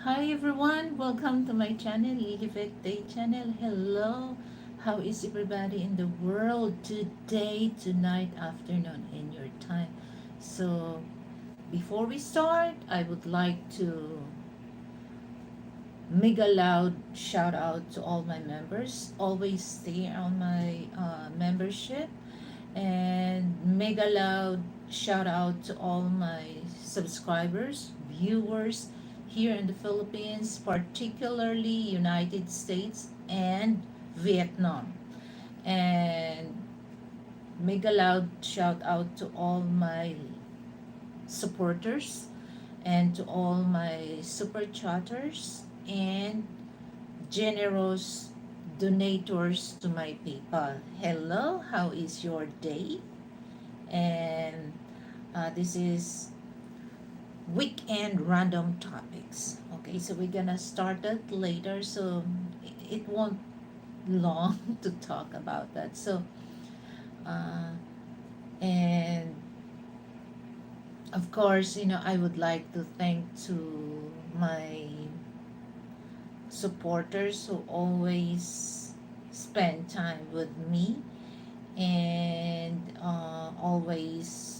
Hi everyone, welcome to my channel, Liliveth Tate channel. Hello, how is everybody in the world today, tonight, afternoon, in your time? So, before we start, I would like to make a loud shout out to all my members. Always stay on my membership, and mega loud shout out to all my subscribers, viewers here in the Philippines, particularly United States and Vietnam. And mega loud shout out to all my supporters and to all my super chatters and generous donators to my PayPal. Hello, how is your day? And this is weekend random topics. Okay, so we're gonna start it later, so it won't long to talk about that. So, uh, and of course, I would like to thank to my supporters who always spend time with me and always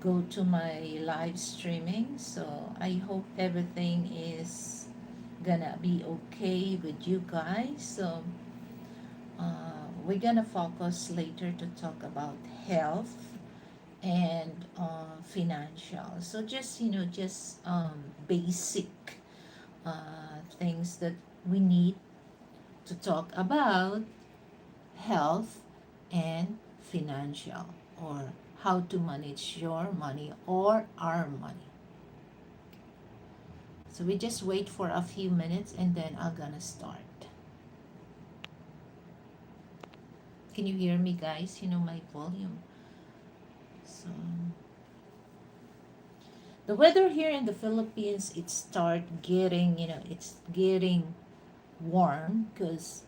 go to my live streaming. So I hope everything is gonna be okay with you guys. So we're gonna focus later to talk about health and financial. So just basic things that we need to talk about health and financial, or how to manage your money or our money. So we just wait for a few minutes and then I'm gonna start. Can you hear me, guys? My volume. So the weather here in the Philippines, it's getting warm because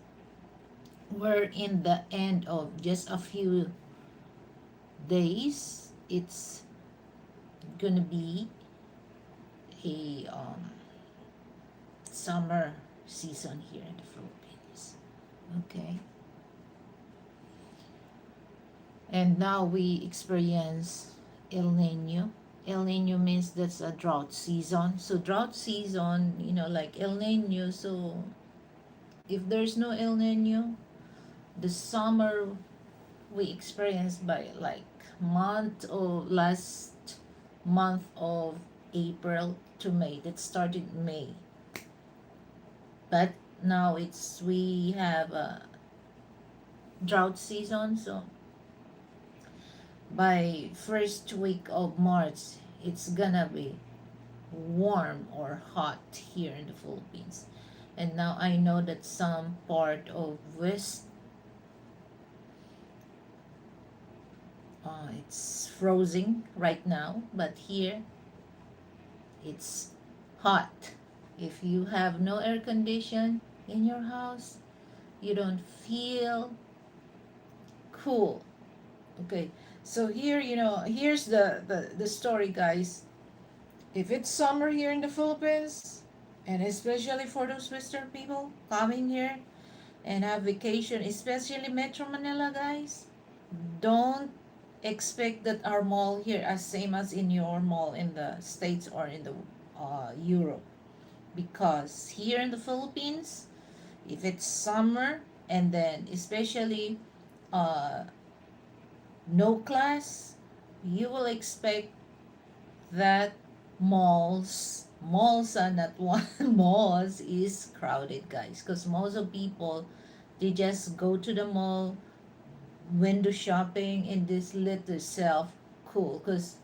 we're in the end of just a few days. It's gonna be a summer season here in the Philippines. Okay. And now we experience El Nino. El Nino means that's a drought season. So drought season, like El Nino. So if there's no El Nino, the summer we experienced by like last month of April to May. That started May. But now we have a drought season, so by first week of March it's gonna be warm or hot here in the Philippines. And now I know that some part of west, it's frozen right now, but here it's hot. If you have no air condition in your house, you don't feel cool. Okay, so here, here's the story, guys. If it's summer here in the Philippines, and especially for those Western people coming here and have vacation, especially Metro Manila, guys, don't expect that our mall here as same as in your mall in the States or in the Europe. Because here in the Philippines, if it's summer and then especially uh, no class, you will expect that malls are not one malls is crowded, guys, because most of people, they just go to the mall, window shopping, and this let themselves cool, because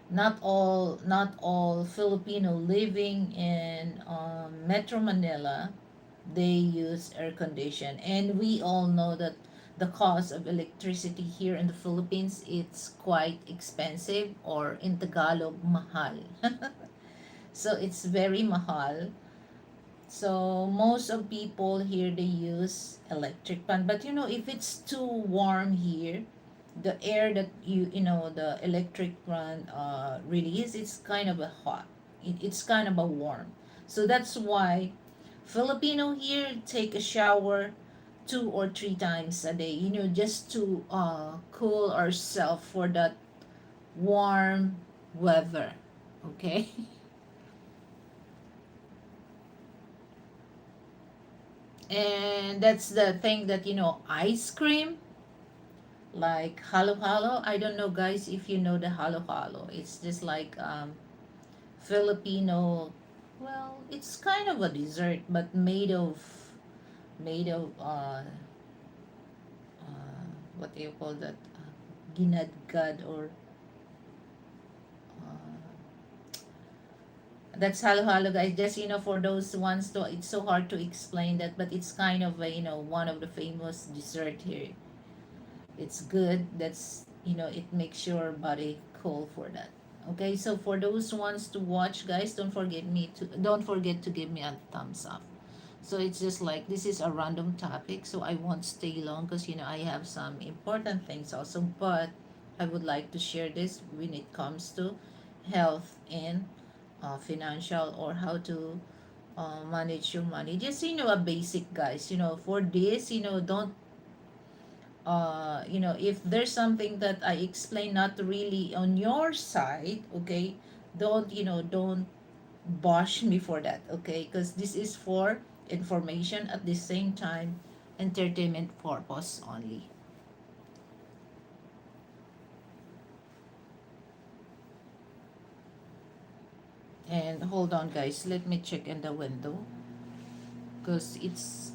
not all Filipino living in Metro Manila, they use air condition, and we all know that the cost of electricity here in the Philippines, it's quite expensive, or in Tagalog, mahal. So it's very mahal. So most of people here, they use electric fan. But if it's too warm here, the air that the electric fan release, it's kind of a hot. It's kind of a warm. So that's why Filipino here take a shower 2 or 3 times a day, just to cool ourselves for that warm weather. Okay? And that's the thing that, ice cream, like halo halo. I don't know, guys, if you know the halo halo. It's just like Filipino, well, it's kind of a dessert, but made of what do you call that? Ginadgad or that's halo halo, guys. Just for those ones, to it's so hard to explain that, but it's kind of one of the famous dessert here. It's good. That's it makes your body cool for that. Okay, so for those ones to watch, guys, don't forget to give me a thumbs up. So it's just like this is a random topic, so I won't stay long because I have some important things also, but I would like to share this when it comes to health and financial, or how to manage your money. Just a basic, guys. For this, don't if there's something that I explain not really on your side, okay, don't bash me for that, okay, because this is for information, at the same time entertainment purpose only. And hold on, guys, let me check in the window, because it's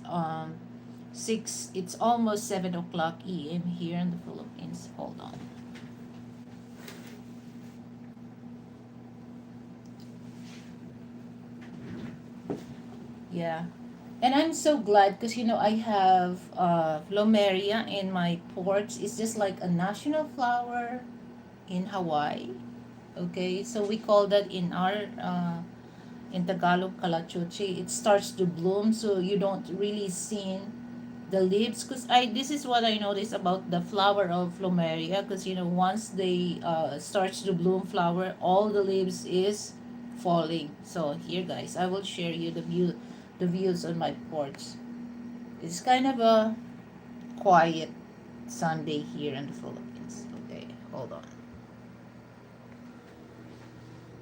almost 7 o'clock a.m. here in the Philippines. Hold on. Yeah. And I'm so glad because I have Lomeria in my porch. It's just like a national flower in Hawaii. Okay, so we call that in Tagalog kalachuchi. It starts to bloom, so you don't really see the leaves. Because I this is what I noticed about the flower of Lomeria. Because once they starts to bloom flower, all the leaves is falling. So here, guys, I will share you the views on my porch. It's kind of a quiet Sunday here in the Philippines. Okay, hold on.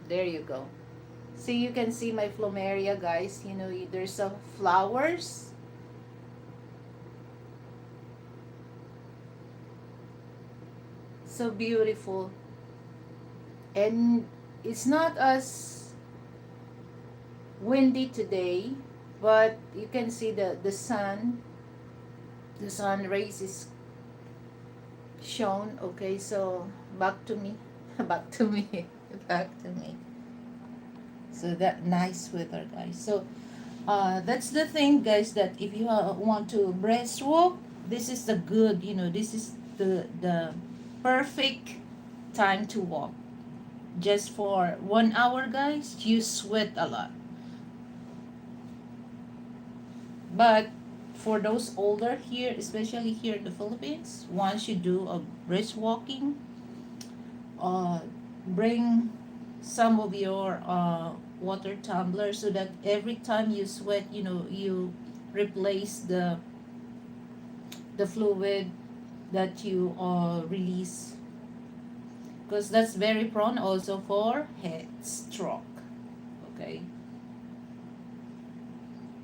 There you go. See, you can see my plumeria, guys. There's some flowers. So beautiful. And it's not as windy today, but you can see the sun rays is shown. Okay, so back to me. Back to me. Back to me. So that nice weather, guys. So that's the thing, guys, that if you want to breastwalk, this is the good, this is the perfect time to walk. Just for 1 hour, guys, you sweat a lot. But for those older here, especially here in the Philippines, once you do a brisk walking, uh, bring some of your water tumbler, so that every time you sweat, you replace the fluid that you release, because that's very prone also for head stroke. Okay,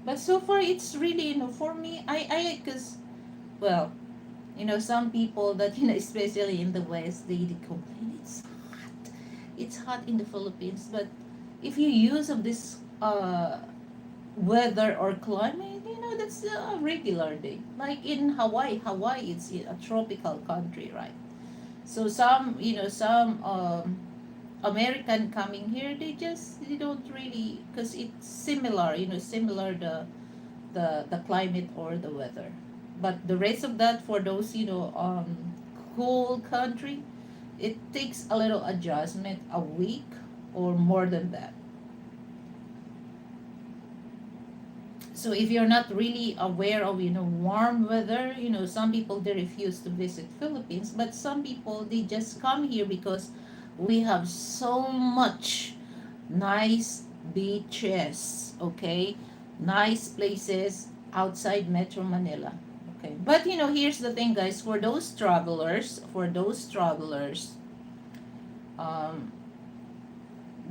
but so far it's really, for me, I because, well, some people that especially in the West, they complain it's hot in the Philippines, but if you use of this weather or climate, that's a regular day. Like in Hawaii, it's a tropical country, right? So some American coming here, they don't really, because it's similar, similar the climate or the weather. But the rest of that, for those cool country, it takes a little adjustment, a week or more than that. So if you're not really aware of warm weather, some people, they refuse to visit Philippines, but some people, they just come here because we have so much nice beaches, okay? Nice places outside Metro Manila. Okay. But here's the thing, guys, for those travelers, um,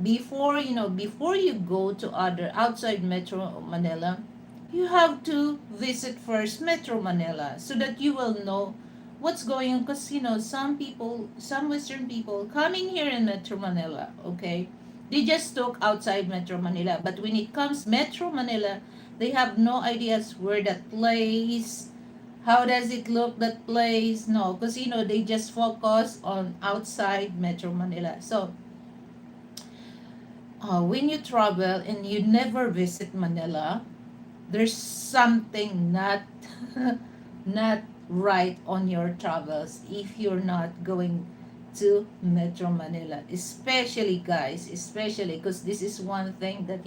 before you go to other outside Metro Manila, you have to visit first Metro Manila so that you will know what's going on. Because some Western people coming here in Metro Manila, okay, they just talk outside Metro Manila, but when it comes Metro Manila, they have no ideas where that place, how does it look, that place. No, because they just focus on outside Metro Manila. So when you travel and you never visit Manila, there's something not not right on your travels if you're not going to Metro Manila. Especially, guys, especially because this is one thing that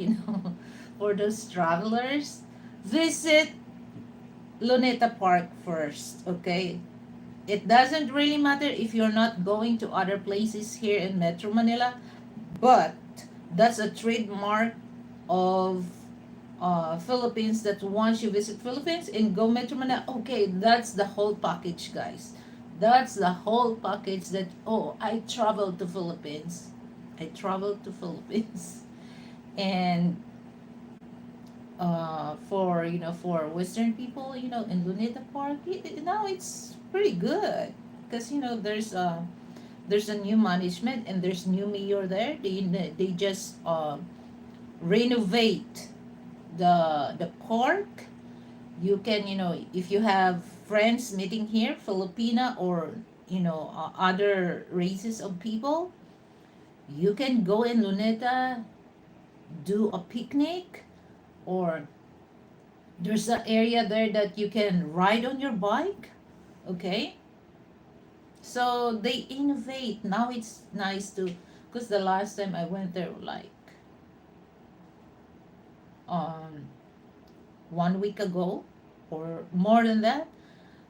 for those travelers, visit Luneta Park first, okay? It doesn't really matter if you're not going to other places here in Metro Manila, but that's a trademark of Philippines, that once you visit Philippines and go Metro Manila, okay, that's the whole package, guys. That's the whole package that, oh, I traveled to Philippines. I traveled to Philippines. And for Western people, in Luneta Park, now it's pretty good because there's a new management and there's new mayor there. They just renovate the park. You can, if you have friends meeting here, Filipina or other races of people, you can go in Luneta, do a picnic, or there's an area there that you can ride on your bike. Okay, so they innovate now. It's nice to, because the last time I went there, like um 1 week ago or more than that.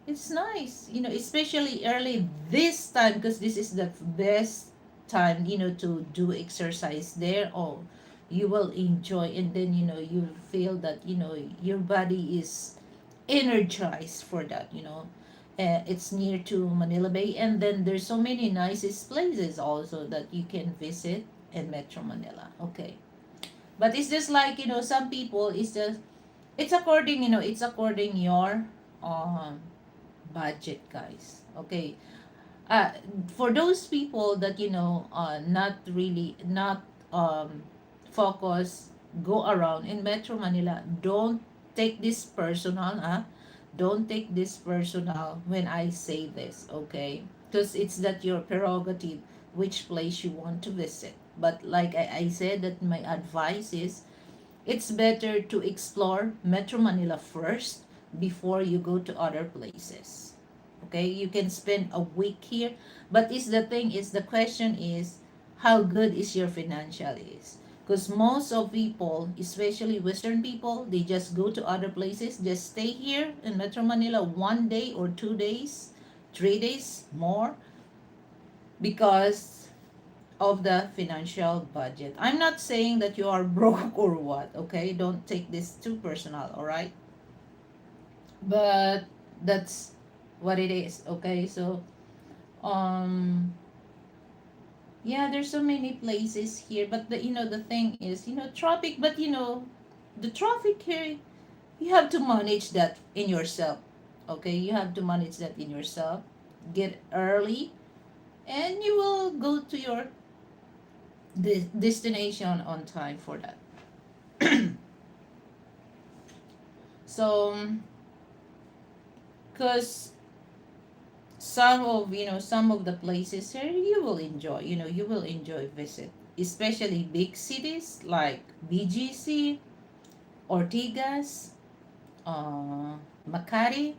It's nice, especially early this time, because this is the best time, to do exercise there. Oh, you will enjoy, and then you'll feel that your body is energized for that. It's near to Manila Bay, and then there's so many nicest places also that you can visit in Metro Manila. Okay, but it's just like some people, it's according your um budget, guys. Okay, uh for those people that not really, not focus, go around in Metro Manila, don't take this personal, don't take this personal when I say this, okay? Because it's that your prerogative which place you want to visit. But like I said, that my advice is, it's better to explore Metro Manila first before you go to other places. Okay, you can spend a week here, but the question is, how good is your financial is? Because most of people, especially Western people, they just go to other places, just stay here in Metro Manila 1 day or 2 days, 3 days more, because of the financial budget. I'm not saying that you are broke or what, okay? Don't take this too personal, all right? But that's what it is, okay? So, um yeah, there's so many places here, but the thing is, traffic, but the traffic here, you have to manage that in yourself. Okay? You have to manage that in yourself. Get early and you will go to your destination on time for that. So, because some of the places here you will enjoy, you will enjoy visit, especially big cities like BGC, Ortigas, Makati,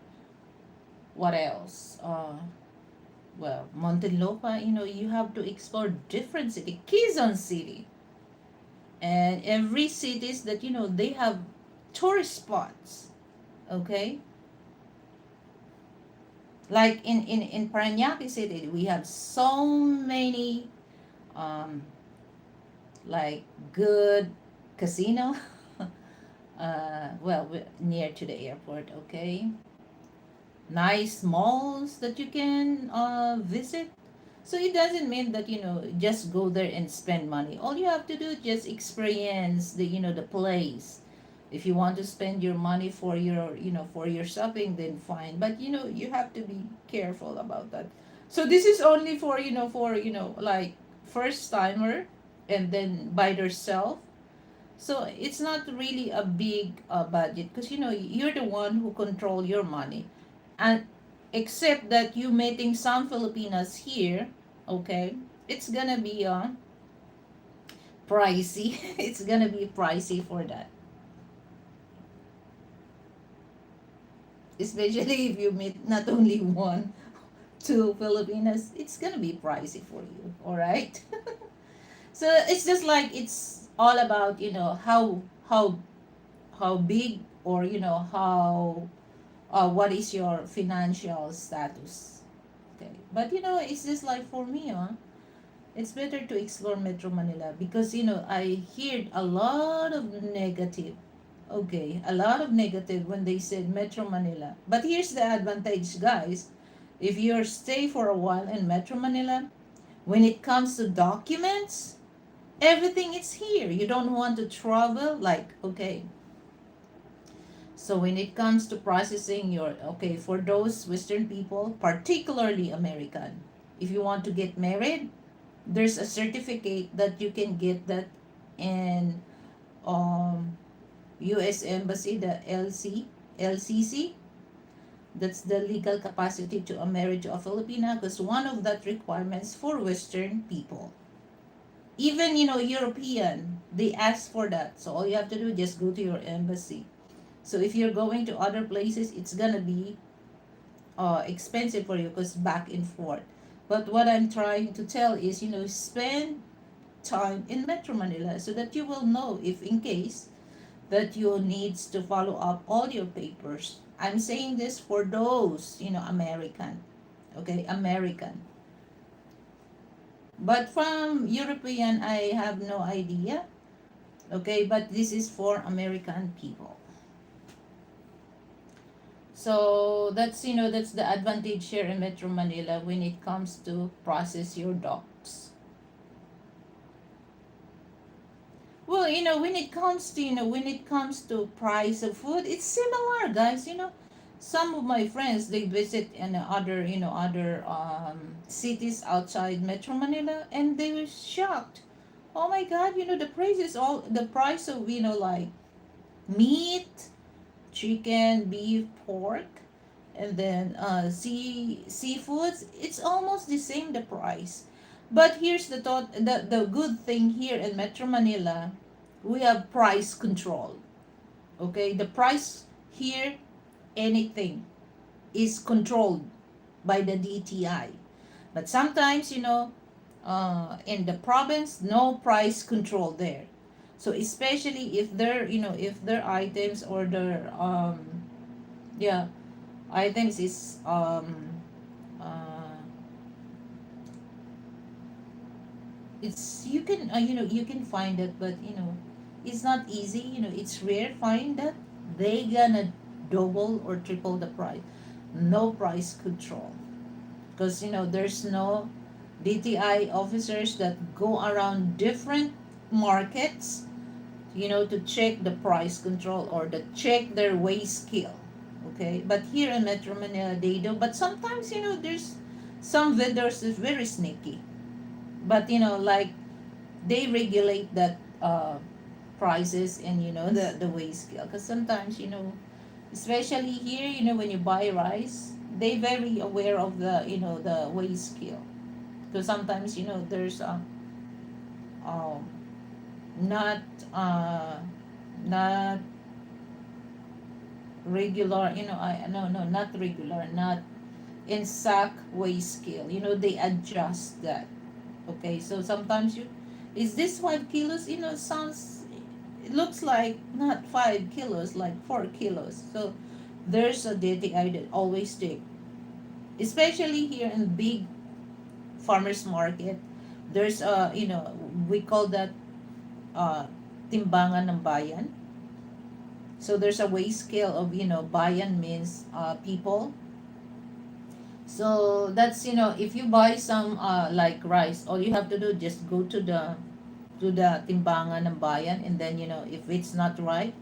what else, well, Montelopa. You have to explore different city, Quezon City, and every cities that they have tourist spots. Okay, like in Parañaque City, we have so many um like good casino, well, near to the airport, okay? Nice malls that you can visit. So it doesn't mean that, just go there and spend money. All you have to do is just experience the place. If you want to spend your money for your shopping, then fine. But you have to be careful about that. So this is only for like first timer and then by themselves. So it's not really a big budget because you're the one who control your money, and except that you meeting some Filipinas here, okay, it's gonna be pricey. It's gonna be pricey for that, especially if you meet not only one, two Filipinas. It's gonna be pricey for you. All right. So it's just like it's all about how big, or how what is your financial status. Okay, but it's just like for me, it's better to explore Metro Manila because I heard a lot of negative. Okay, a lot of negative when they said Metro Manila. But here's the advantage, guys. If you're stay for a while in Metro Manila, when it comes to documents, everything is here. You don't want to travel, like, okay. So when it comes to processing your, okay, for those Western people, particularly American, if you want to get married, there's a certificate that you can get that in US Embassy, the LCC. That's the legal capacity to a marriage of Filipina, because one of that requirements for Western people. Even European, they ask for that. So all you have to do is just go to your embassy. So if you're going to other places, it's gonna be expensive for you because back and forth. But what I'm trying to tell is, spend time in Metro Manila so that you will know if in case that you needs to follow up all your papers. I'm saying this for those, American. Okay, American. But from European, I have no idea. Okay, but this is for American people. So that's the advantage here in Metro Manila when it comes to process your docs. Well, when it comes to price of food, it's similar, guys. Some of my friends, they visit in other cities outside Metro Manila, and they were shocked. Oh my God, the price of like meat, chicken, beef, pork, and then seafoods, it's almost the same, the price. But here's the good thing here in Metro Manila, we have price control. Okay, the price here, anything is controlled by the DTI. But sometimes, in the province, no price control there. So especially if their items, or their yeah, items is uh, it's you can find it, but it's not easy. It's rare find that they gonna double or triple the price. No price control, because there's no DTI officers that go around different markets, to check the price control, or to check their weigh scale. Okay, but here in Metro Manila they do. But sometimes there's some vendors is very sneaky. But like they regulate that prices, and the weigh scale, because sometimes especially here, when you buy rice, they very aware of the weigh scale, because sometimes there's um not uh not regular, I no no not regular, not in sack weigh scale, they adjust that. Okay, so sometimes is this 5 kilos, sounds, it looks like not 5 kilos, like 4 kilos. So there's a DTI that always take, especially here in big farmers market. There's we call that uh, timbangan ng bayan. So there's a weigh scale of, bayan means people. So that's, if you buy some like rice, all you have to do just go to the timbangan ng bayan, and then, if it's not right,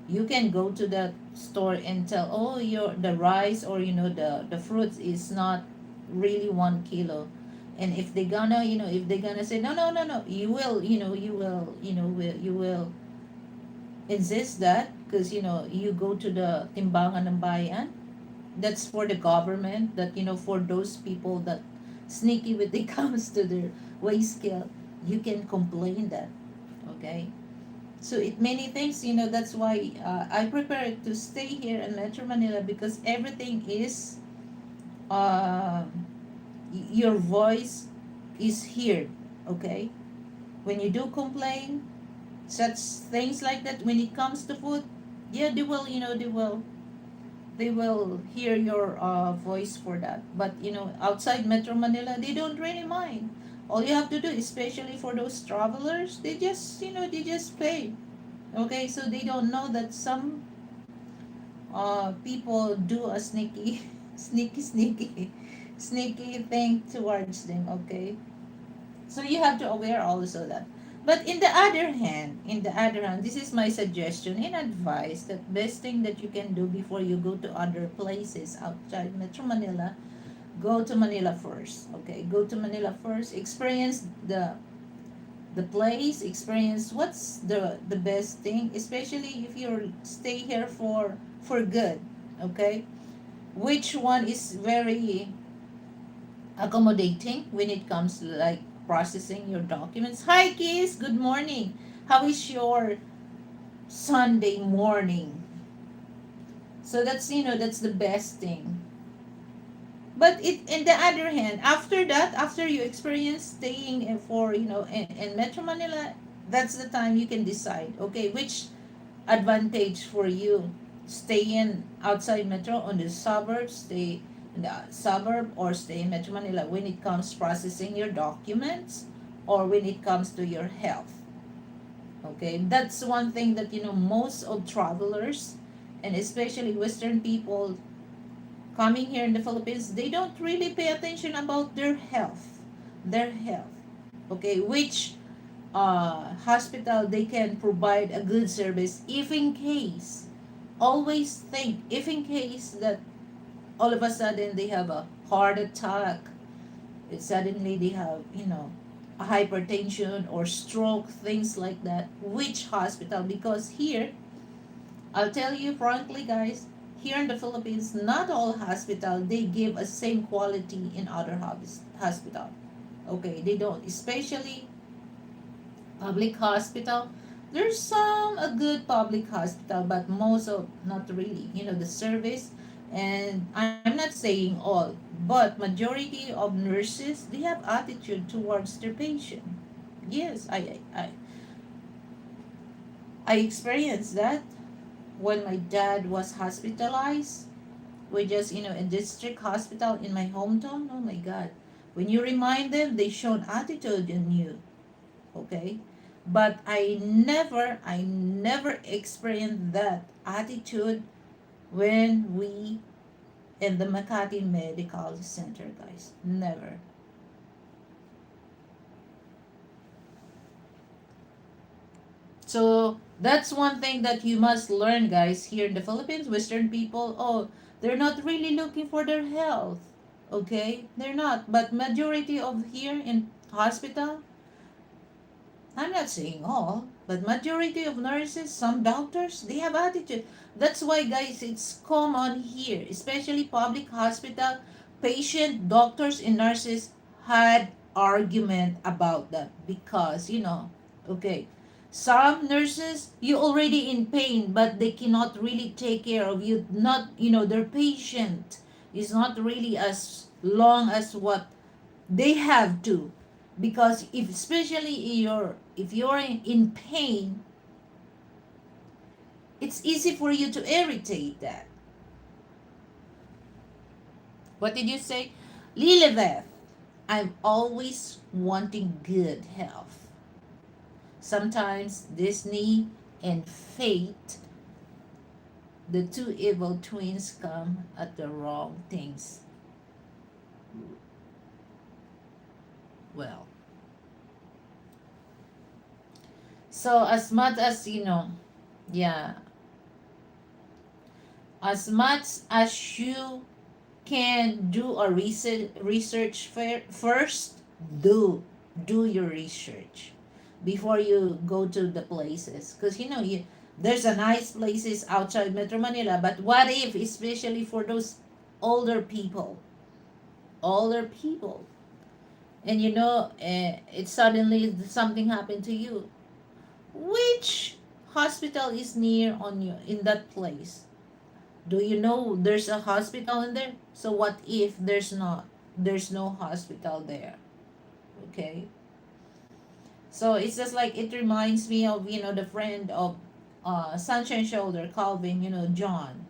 you can go to the store and tell, oh, the rice, or the fruits is not really 1 kilo. And if they gonna say no, no, no, no, you will insist that, because you go to the timbangan ng bayan. That's for the government, that for those people that sneaky when it comes to their weigh scale, you can complain that. Okay, so it many things, that's why I prefer to stay here in Metro Manila, because everything is uh, your voice is heard. Okay, when you do complain, such things like that, when it comes to food, yeah, they will hear your voice for that. But outside Metro Manila, they don't really mind. All you have to do, especially for those travelers, they just pay. Okay, so they don't know that some people do a sneaky, sneaky thing towards them. Okay, so you have to aware also that. But in the other hand, this is my suggestion and advice, that best thing that you can do before you go to other places outside Metro Manila, go to Manila first. Okay, go to Manila first, experience the place, experience what's the best thing, especially if you stay here for good. Okay, which one is very accommodating when it comes to like processing your documents. Hi Kiss, good morning. How is your Sunday morning? So that's the best thing. But in the other hand, after that, after you experience staying in Metro Manila, that's the time you can decide, okay, which advantage for you. Stay in outside Metro, on the suburbs, stay in the suburb, or stay in Metro Manila when it comes processing your documents, or when it comes to your health. Okay, that's one thing that most of travelers, and especially Western people coming here in the Philippines, they don't really pay attention about their health. Okay, which hospital they can provide a good service, if in case, always think, if in case that all of a sudden they have a heart attack, suddenly they have a hypertension or stroke, things like that, which hospital. Because here, I'll tell you frankly, guys, here in the Philippines, not all hospital they give a same quality in other hospital. Okay, they don't, especially public hospital. There's some a good public hospital, but most of not really. The service, and I'm not saying all, but majority of nurses, they have attitude towards their patient. Yes, I experienced that when my dad was hospitalized. We just in district hospital in my hometown. Oh my God, when you remind them, they showed attitude in you. Okay, but I never experienced that attitude when we in the Makati Medical Center, guys. Never. So that's one thing that you must learn, guys. Here in the Philippines, Western people, oh, they're not really looking for their health. Okay, they're not. But majority of here in hospital, I'm not saying all, but majority of nurses, some doctors, they have attitude. That's why, guys, it's common here, especially public hospital. Patient, doctors, and nurses had argument about that, because okay, some nurses, you already in pain, but they cannot really take care of you. Not their patient is not really as long as what they have to, because if especially if you're in pain, it's easy for you to irritate that. What did you say? Liliveth, I'm always wanting good health. Sometimes Disney and fate, the two evil twins, come at the wrong things. Well, so as much as yeah, as much as you can do a research first, do your research before you go to the places, because there's a nice places outside Metro Manila, but what if, especially for those older people older people and it suddenly something happened to you, which hospital is near on you in that place? Do you know there's a hospital in there? So what if there's no hospital there? Okay. So it's just like it reminds me of the friend of Sunshine Shoulder, Calvin, John.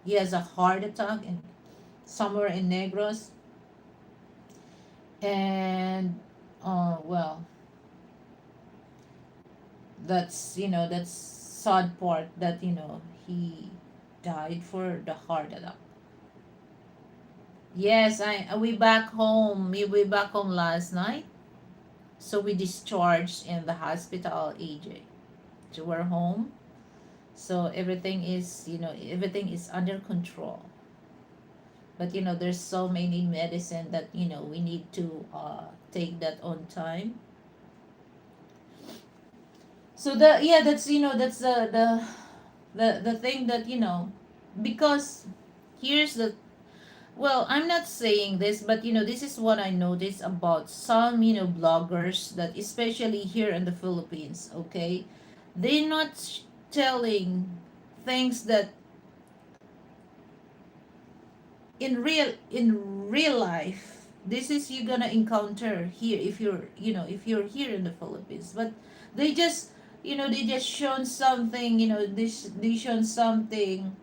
He has a heart attack in somewhere in Negros. And well, that's sad part that he died for the heart attack. Yes, we back home last night. So we discharged in the hospital, AJ. So we're home. So everything is under control. But there's so many medicine that we need to take that on time. So that's the thing that because here's the well, I'm not saying this, but this is what I noticed about some bloggers, that especially here in the Philippines. Okay, they're not telling things that in real life, this is you gonna encounter here if you're here in the Philippines. But they just shown something, they shown something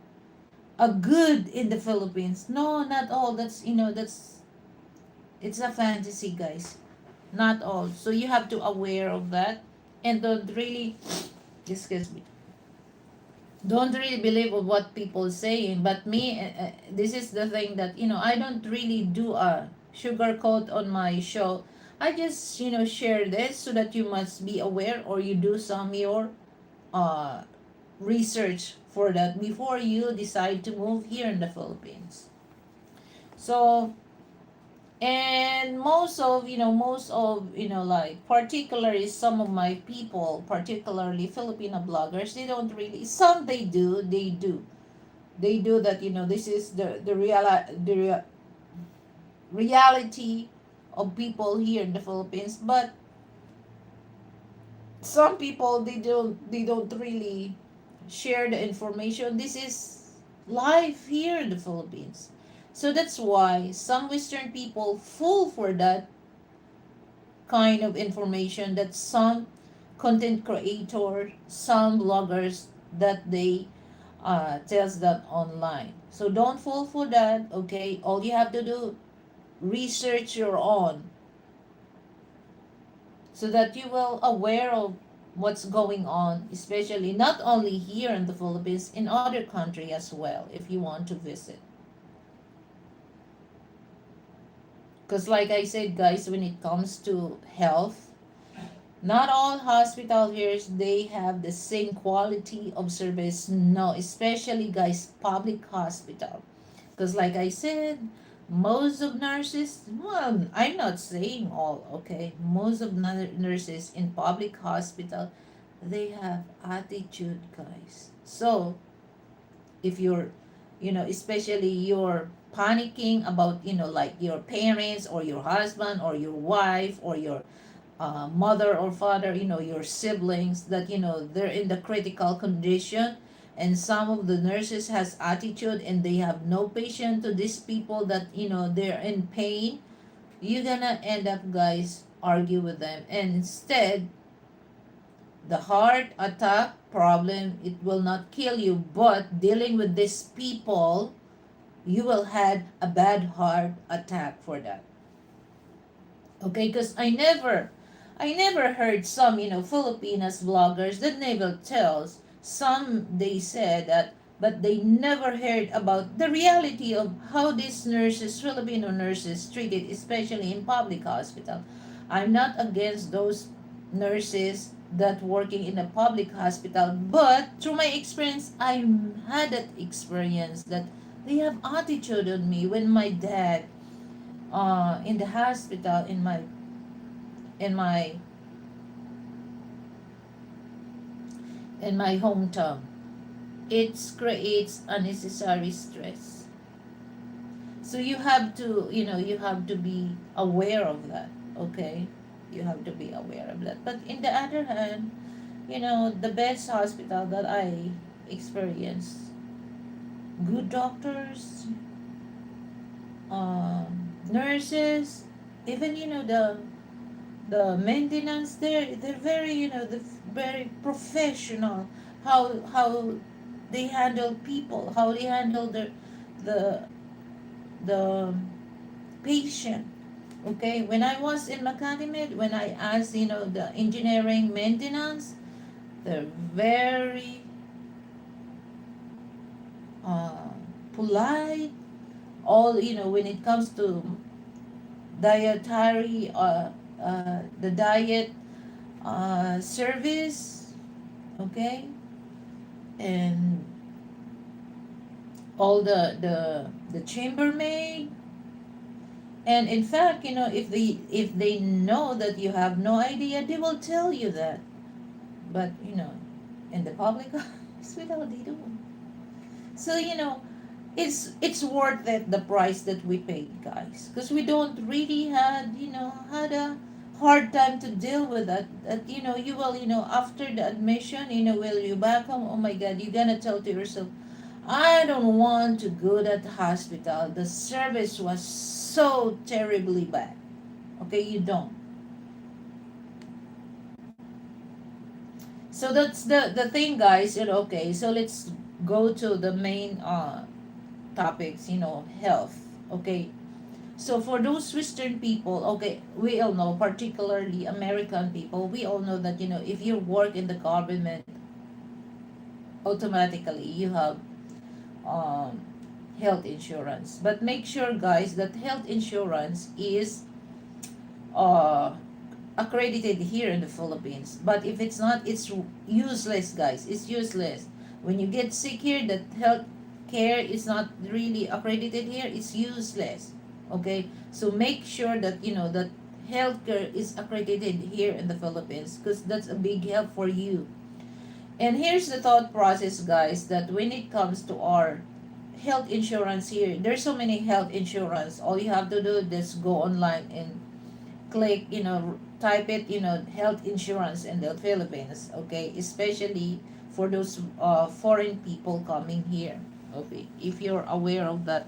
a good in the Philippines. No, not all. That's it's a fantasy, guys. Not all. So you have to aware of that, and excuse me, don't really believe of what people saying. But me, this is the thing that I don't really do a sugarcoat on my show. I just share this so that you must be aware, or you do some your uh research for that before you decide to move here in the Philippines. So, and most of like particularly some of my people, particularly Filipino bloggers, they don't really, some they do that. This is the reality of people here in the Philippines. But some people, they don't really share the information. This is life here in the Philippines. So that's why some Western people fall for that kind of information, that some content creator, some bloggers, that they tells that online. So don't fall for that, okay? All you have to do, research your own, so that you will aware of what's going on, especially not only here in the Philippines, in other country as well, if you want to visit. Because like I said, guys, when it comes to health, not all hospital here, they have the same quality of service. No, especially, guys, public hospital. Because like I said, most of nurses, well, I'm not saying all, okay? Most of nurses in public hospital, they have attitude, guys. So if especially you're panicking about, like your parents or your husband or your wife or your mother or father, your siblings, that they're in the critical condition, and some of the nurses has attitude and they have no patience to these people that they're in pain, you're gonna end up, guys, argue with them. And instead, the heart attack problem, it will not kill you, but dealing with these people, you will had a bad heart attack for that. Okay, because I never heard some, Filipinas vloggers that never tells. Some they said that, but they never heard about the reality of how these nurses, Filipino nurses, treated, especially in public hospital. I'm not against those nurses that working in a public hospital, but through my experience, I had that experience that they have attitude on me when my dad, in the hospital in my in my hometown. It creates unnecessary stress. So you have to be aware of that, okay? You have to be aware of that. But in the other hand, the best hospital that I experienced, good doctors, nurses, even, the maintenance there, they're very, very professional. How they handle people, how they handle the the patient. Okay, when I was in Macadamid, when I asked, the engineering maintenance, they're very uh, polite. All, when it comes to dietary, the diet service, okay, and all the chambermaid. And in fact, if they know that you have no idea, they will tell you that. But in the public hospital, they don't. So it's worth it, the price that we paid, guys, because we don't really had a hard time to deal with that. You will, after the admission, will you back home, oh my god, you're gonna tell to yourself, I don't want to go to the hospital, the service was so terribly bad. Okay, you don't. So that's the thing, guys. Okay, so let's go to the main topics, health. Okay, so for those Western people, okay, we all know, particularly American people, we all know that, if you work in the government, automatically you have um, health insurance. But make sure, guys, that health insurance is uh, accredited here in the Philippines. But if it's not, it's useless, guys. It's useless. When you get sick here, that health care is not really accredited here, it's useless. Okay? So make sure that that healthcare is accredited here in the Philippines, because that's a big help for you. And here's the thought process, guys, that when it comes to our health insurance here, there's so many health insurance. All you have to do is go online and click, type it, health insurance in the Philippines, okay? Especially for those foreign people coming here, okay? If you're aware of that.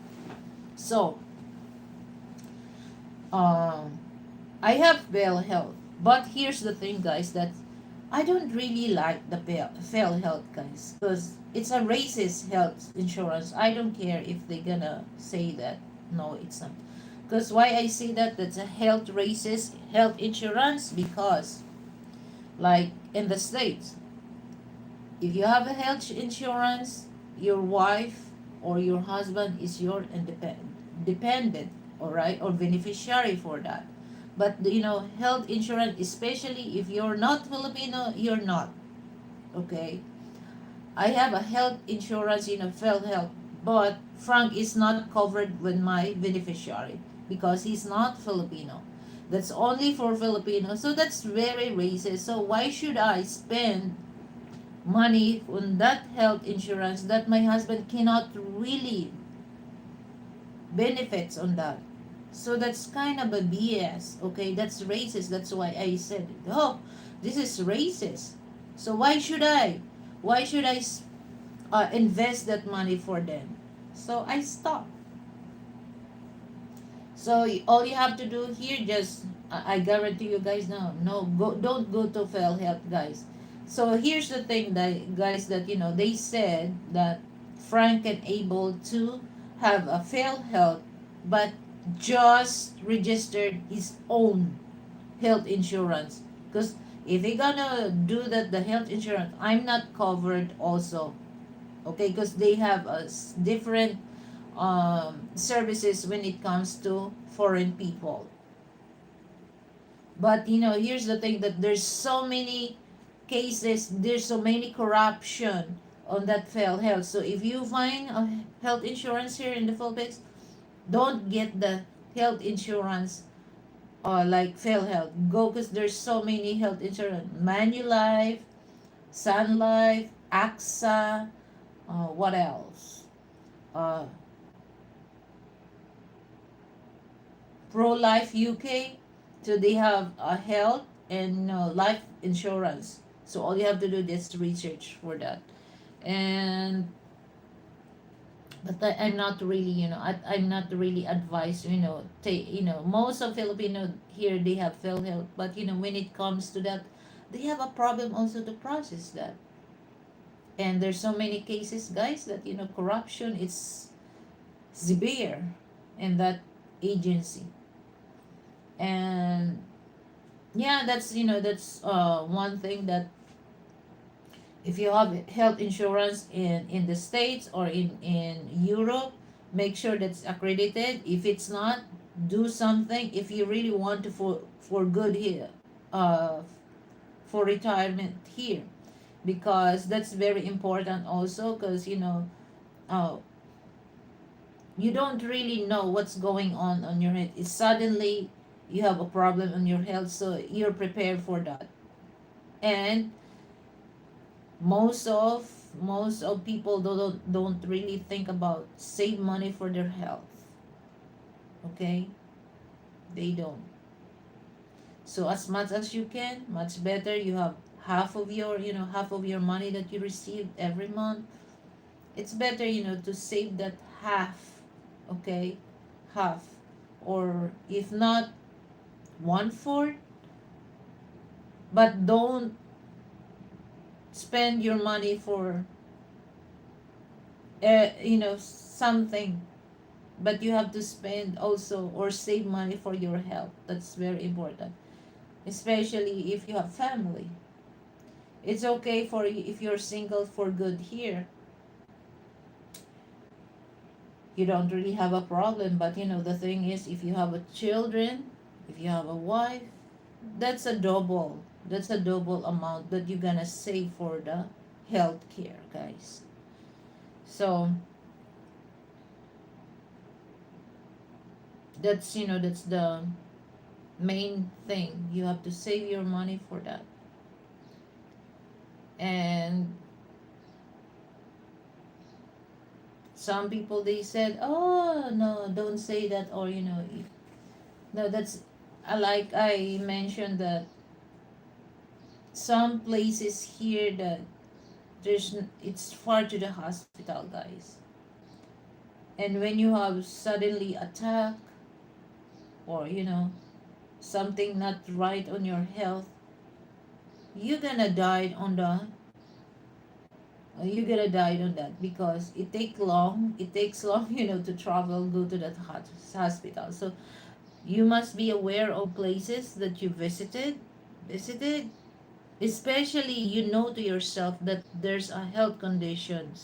So, um, I have Bell Health, but here's the thing, guys, that I don't really like the Bell Health, guys, because it's a racist health insurance. I don't care if they're gonna say that. No, it's not. Because why I say that, that's a health racist health insurance, because like in the States, if you have a health insurance, your wife or your husband is your dependent, all right, or beneficiary for that. But health insurance, especially if you're not Filipino, you're not, okay. I have a health insurance, Fel Health, but Frank is not covered with my beneficiary because he's not Filipino. That's only for Filipinos. So that's very racist. So why should I spend money on that health insurance that my husband cannot really benefits on that? So that's kind of a BS, okay? That's racist. That's why I said, oh, this is racist. So why should I? Why should I invest that money for them? So I stopped. So all you have to do here, just I guarantee you guys now, no, don't go to Fel Health, guys. So here's the thing, that guys, that they said that Frank can able to have a Fel Health, but just registered his own health insurance Because if you're gonna do that, the health insurance, I'm not covered also. Okay, because they have different services when it comes to foreign people. But here's the thing, that there's so many cases, there's so many corruption on that failed health. So if you find a health insurance here in the Philippines, don't get the health insurance like fail health. Go, because there's so many health insurance. Manulife, Sun Life, AXA, what else? Uh, Pro Life UK. So they have health and life insurance. So all you have to do is research for that. And but I'm not really, I'm not really advised, take, most of Filipino here, they have failed health, but when it comes to that, they have a problem also to process that. And there's so many cases, guys, that corruption is severe in that agency. And yeah, that's one thing, that if you have health insurance in the States or in Europe, make sure that's accredited. If it's not, do something if you really want to for good here, uh for retirement here, because that's very important also, because uh you don't really know what's going on your head. It's suddenly you have a problem on your health, so you're prepared for that. And most of people don't really think about save money for their health. Okay, they don't. So as much as you can, much better, you have half of your money that you receive every month. It's better to save that half. Okay, half, or if not one fourth. But don't spend your money for something, but you have to spend also or save money for your health. That's very important, especially if you have family. It's okay for you if you're single for good here, you don't really have a problem. But the thing is, if you have a children, if you have a wife, that's a double amount that you're gonna save for the health care, guys. So that's the main thing. You have to save your money for that. And some people, they said, oh no, don't say that, or no, that's like I mentioned, that some places here that it's far to the hospital, guys. And when you have suddenly attack, or something not right on your health, you're gonna die on the you're gonna die on that, because it takes long to travel, go to that hospital. So you must be aware of places that you visited, especially to yourself that there's a health condition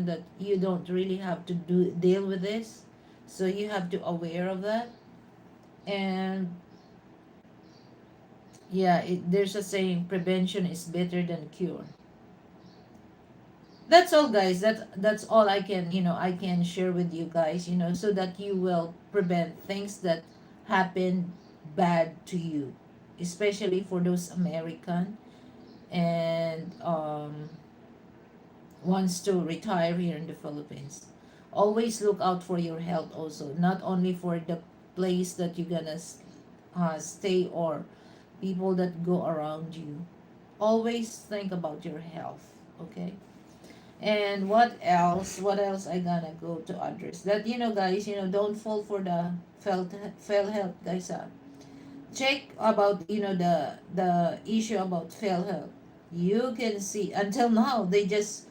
that you don't really have to deal with this. So you have to aware of that. And yeah, there's a saying, prevention is better than cure. That's all, guys. That's all I can share with you guys, so that you will prevent things that happen bad to you, especially for those American and wants to retire here in the Philippines. Always look out for your health also, not only for the place that you're gonna stay, or people that go around you. Always think about your health, okay? And what else I gonna go to address that, guys, don't fall for the fail health, guys. Check about the issue about fail health. You can see until now they just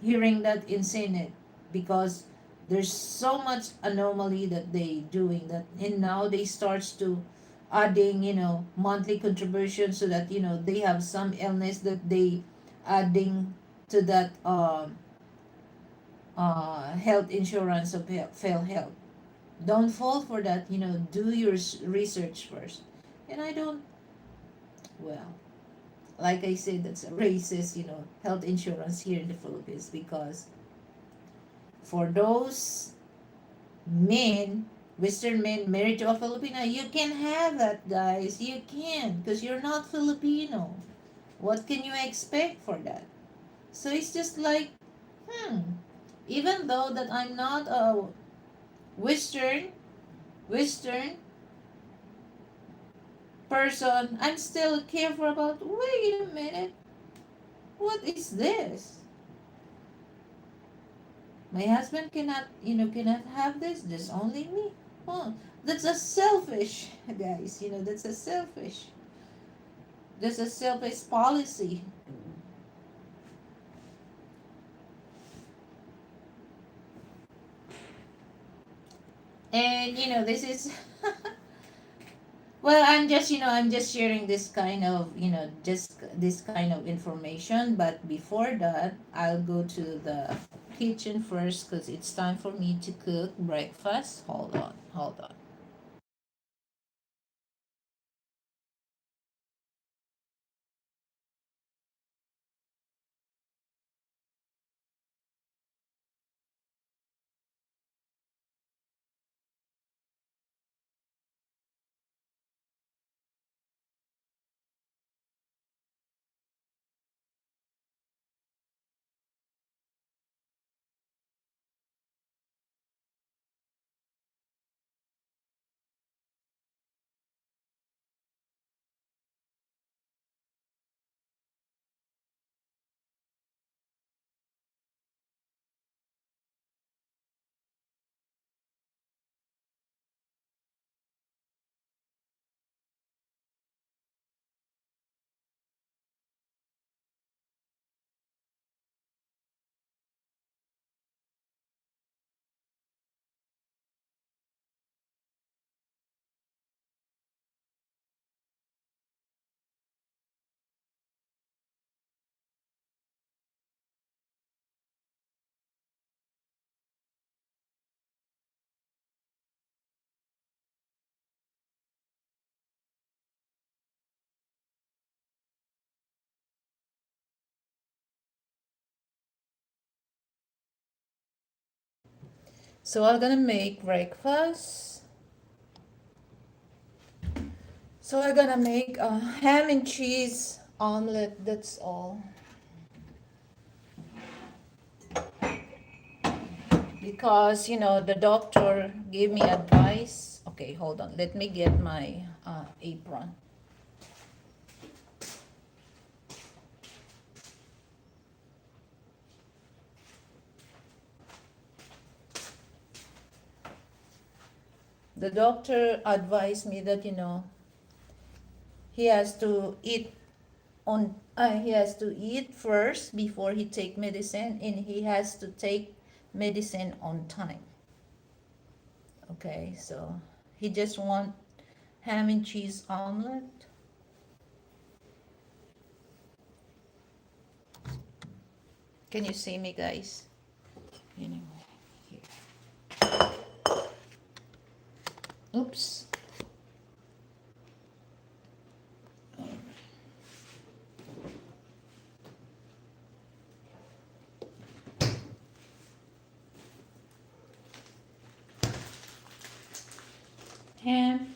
hearing that in Senate, because there's so much anomaly that they doing that, and now they starts to adding, monthly contribution so that, they have some illness that they adding to that health insurance of fail health. Don't fall for that, do your research first. And I don't, well, like I said, that's a racist, health insurance here in the Philippines, because for those men, Western men married to a Filipino, you can have that, guys. You can, because you're not Filipino. What can you expect for that? So it's just like, hmm, even though that I'm not a Western person, I'm still careful about, wait a minute, what is this? My husband cannot, cannot have this, there's only me. Oh, that's a selfish, guys, that's a selfish policy. And this is well, I'm just sharing this kind of, just this kind of information. But before that, I'll go to the kitchen first because it's time for me to cook breakfast. Hold on. So I'm gonna make breakfast. So I'm gonna make a ham and cheese omelet. That's all. Because the doctor gave me advice. Okay, hold on. Let me get my apron. The doctor advised me that he has to eat he has to eat first before he take medicine, and he has to take medicine on time. Okay, so he just want ham and cheese omelet. Can you see me, guys? Anyway, here. Oops. Ham.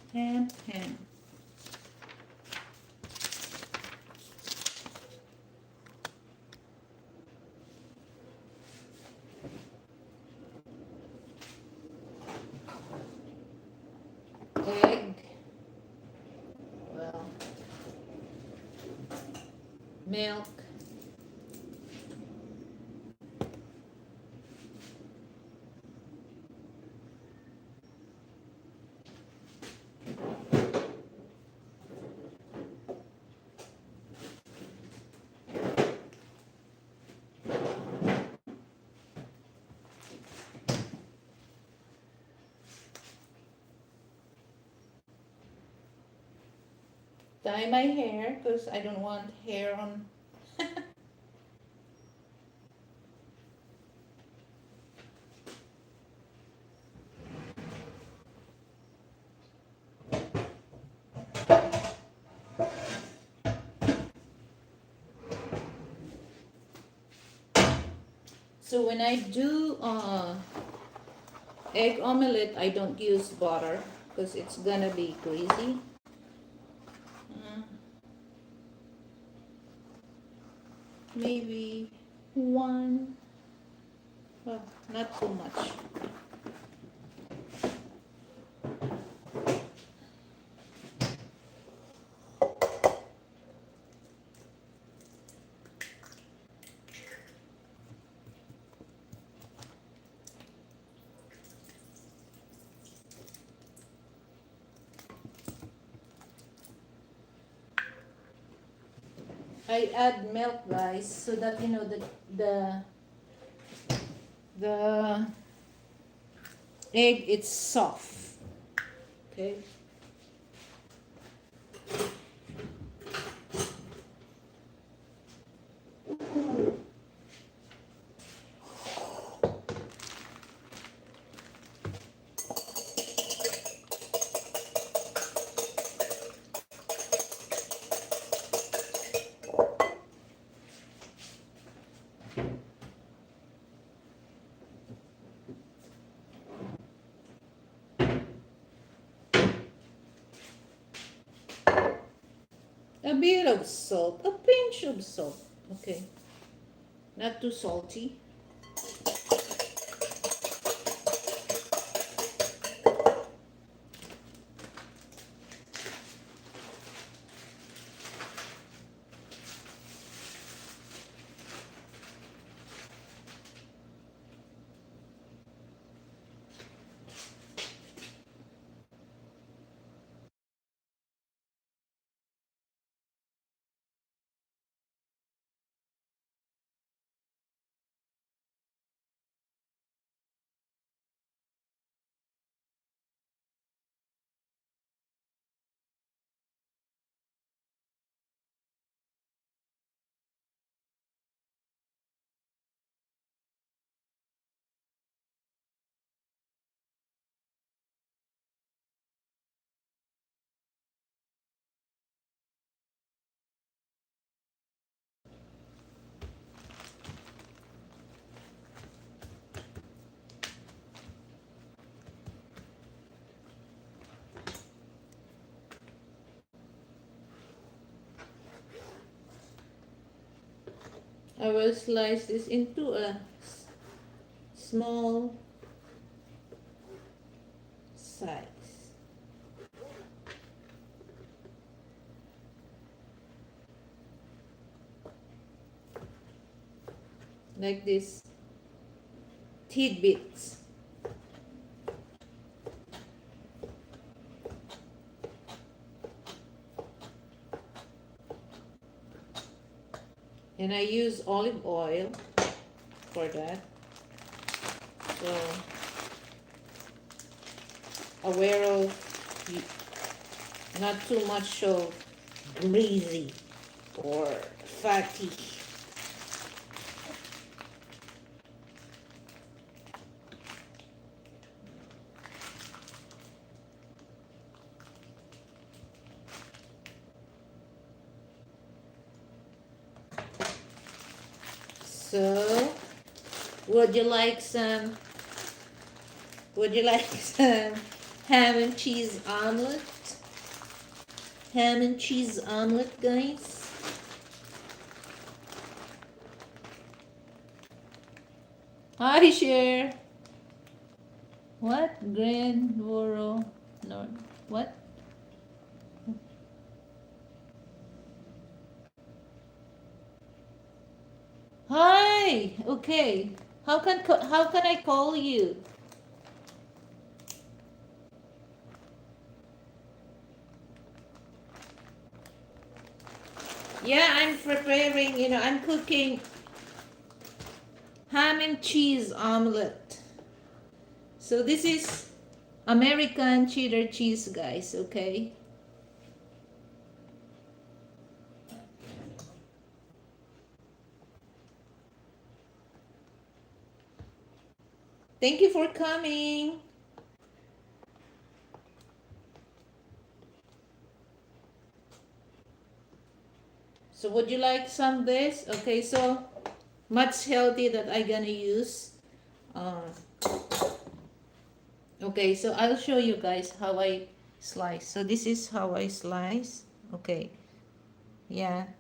Egg. Well, milk. Dye my hair because I don't want hair on. So when I do egg omelette, I don't use butter because it's gonna be greasy. Uh, Maybe one, well, not too much. I add milk, guys, so that you know the egg it's soft. Okay. A bit of salt, a pinch of salt. Okay, not too salty. I will slice this into a small size. Like this tidbits. And I use olive oil for that. So aware of not too much of greasy or fatty. So, would you like some? Would you like some ham and cheese omelet? Ham and cheese omelet, guys. Hi, Cher. What? Grandboro? No. What? Hi. Okay. How can I call you? Yeah, I'm preparing. I'm cooking ham and cheese omelet. So this is American cheddar cheese, guys. Okay. Thank you for coming. So would you like some this? Okay, so much healthy that I gonna use. Uh, okay, so I'll show you guys how I slice. So this is how I slice. Okay, yeah.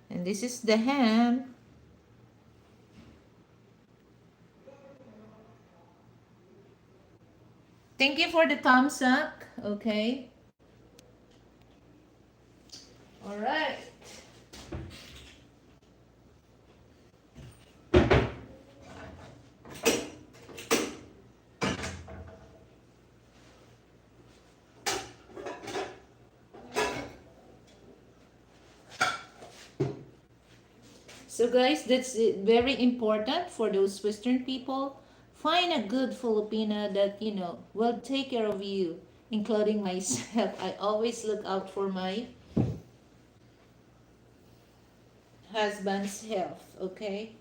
And this is the ham. Thank you for the thumbs up. Okay. All right. So guys, that's very important for those Western people. Find a good Filipina that, will take care of you, including myself. I always look out for my husband's health, okay?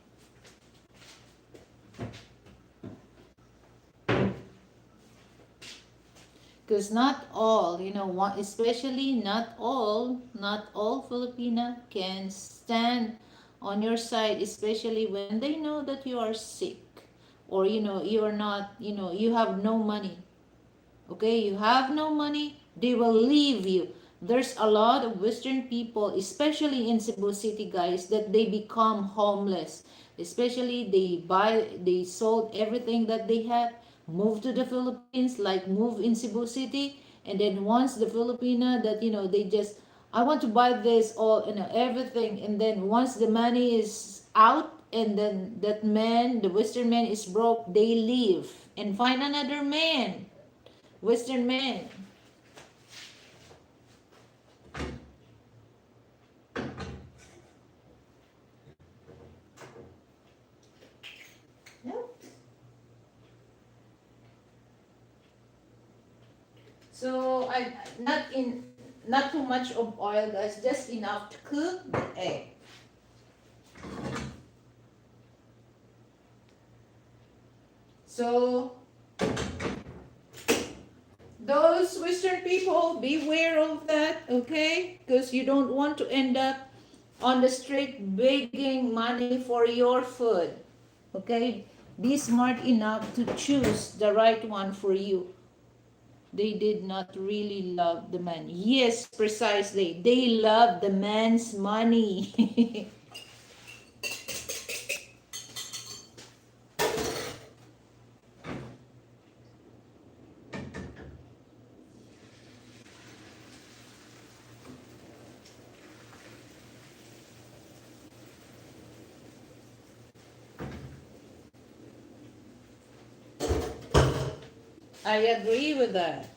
Because not all, especially not all Filipina can stand on your side, especially when they know that you are sick, or you are not, you have no money. Okay, you have no money, they will leave you. There's a lot of Western people, especially in Cebu City, guys, that they become homeless. Especially they sold everything that they had, moved to the Philippines, like move in Cebu City, and then once the Filipina that they just, I want to buy this all, everything, and then once the money is out, and then that man, the Western man, is broke, they leave and find another man. Western man. Yeah. So I not too much of oil, guys, just enough to cook the egg. So those Western people, beware of that, okay? Because you don't want to end up on the street begging money for your food. Okay? Be smart enough to choose the right one for you. They did not really love the man. Yes, precisely. They love the man's money. I agree with that.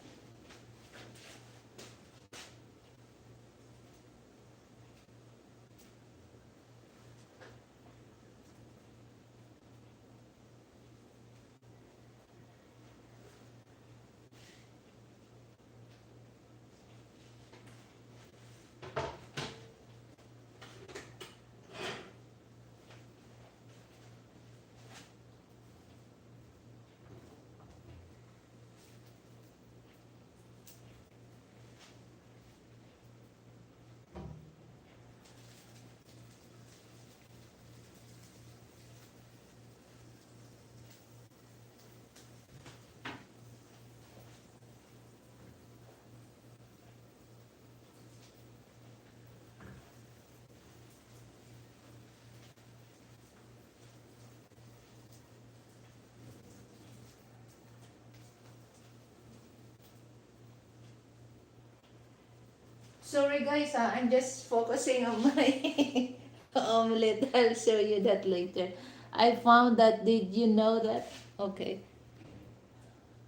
Sorry guys, I'm just focusing on my omelette. I'll show you that later. I found that, did you know that? Okay.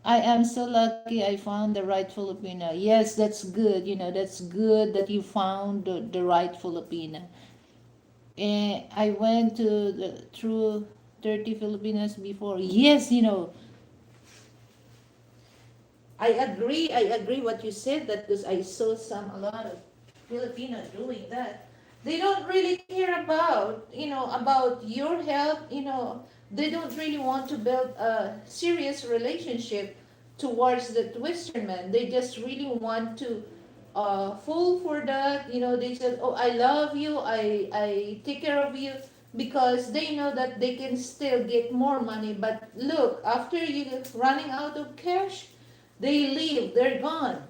I am so lucky I found the right Filipina. Yes, that's good. That's good that you found the right Filipina. And I went to through 30 Filipinas before. Yes, I agree what you said, that because I saw a lot of Filipino doing that. They don't really care about your health, They don't really want to build a serious relationship towards that Western man. They just really want to fall for that. You know, they said, "Oh, I love you. I take care of you," because they know that they can still get more money. But look, after you running out of cash, they leave. They're gone.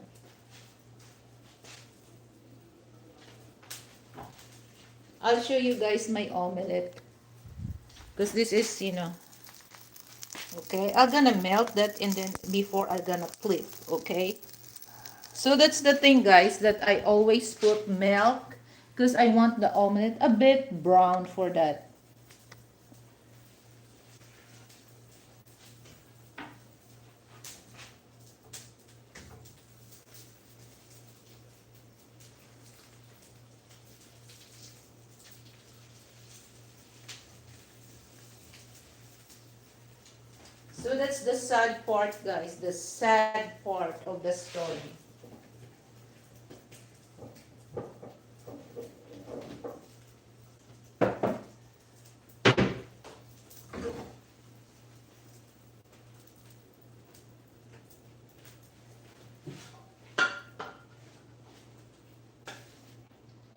I'll show you guys my omelette because this is, okay. I'm gonna melt that and then before I'm gonna flip, okay? So that's the thing, guys, that I always put milk because I want the omelet a bit brown for that. So that's the sad part, guys, the sad part of the story.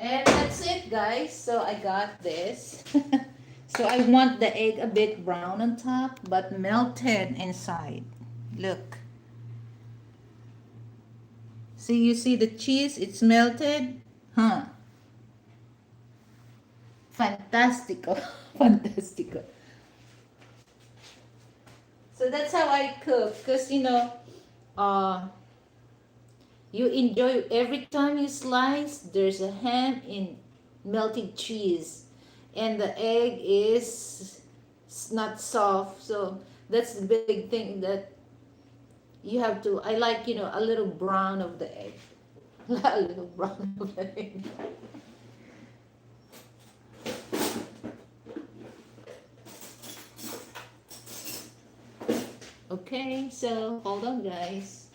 And that's it, guys. So I got this. So I want the egg a bit brown on top, but melted inside. Look. See, you see the cheese? It's melted. Huh. Fantastical. Fantastical. So that's how I cook. Because, uh, you enjoy every time you slice, there's a ham in melted cheese. And the egg is not soft. So that's the big thing that you have to, I like, a little brown of the egg. A little brown of the egg. Okay, so hold on, guys.